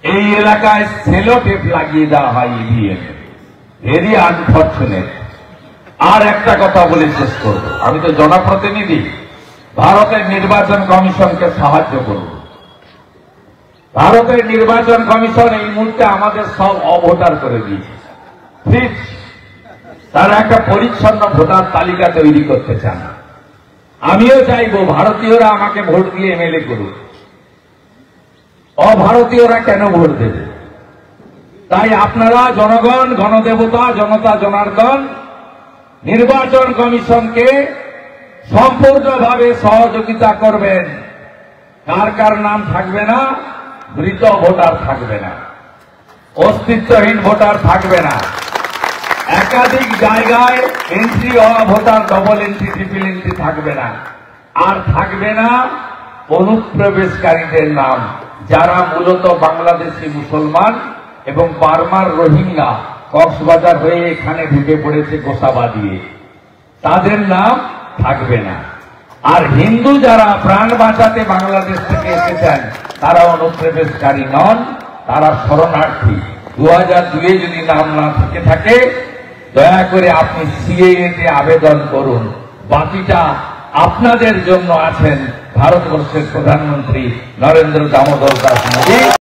এই এলাকায় Cello tape লাগিয়ে দেওয়া হয় ইভিএম। Very unfortunate. আর একটা কথা বলে শেষ করব, আমি তো জনপ্রতিনিধি, ভারতের নির্বাচন কমিশনকে সাহায্য করব। ভারতের নির্বাচন কমিশন এই মুহূর্তে আমাদের সব অভোটার করে দিয়েছে। ঠিক, তারা একটা পরিচ্ছন্ন ভোটার তালিকা তৈরি করতে চান। আমিও চাইব ভারতীয়রা আমাকে ভোট দিয়ে এমএলএ করুক, অভারতীয়রা কেন ভোট দেবে? তাই আপনারা জনগণ, গণদেবতা, জনতা জনার্দন নির্বাচন কমিশনকে সম্পূর্ণভাবে সহযোগিতা করবেন। কার কার নাম থাকবে না? মৃত ভোটার থাকবে না, অস্তিত্বহীন ভোটার থাকবে না, একাধিক জায়গায় এন্ট্রি হওয়া voter double entry triple entry থাকবে না, আর থাকবে না অনুপ্রবেশকারীদের নাম, যারা মূলত বাংলাদেশি মুসলমান এবং বার্মার রোহিঙ্গা কক্সবাজার হয়ে এখানে ঢুকে পড়েছে গোসাবা দিয়ে, তাদের নাম থাকবে না। আর হিন্দু যারা প্রাণ বাঁচাতে বাংলাদেশ থেকে এসেছেন তারা অনুপ্রবেশকারী নন, তারা শরণার্থী। 2002 যদি নাম না থেকে থাকে দয়া করে আপনি সিএএ আবেদন করুন। বাকিটা আপনাদের জন্য আছেন ভারতবর্ষের প্রধানমন্ত্রী নরেন্দ্র দামোদর দাস মোদী।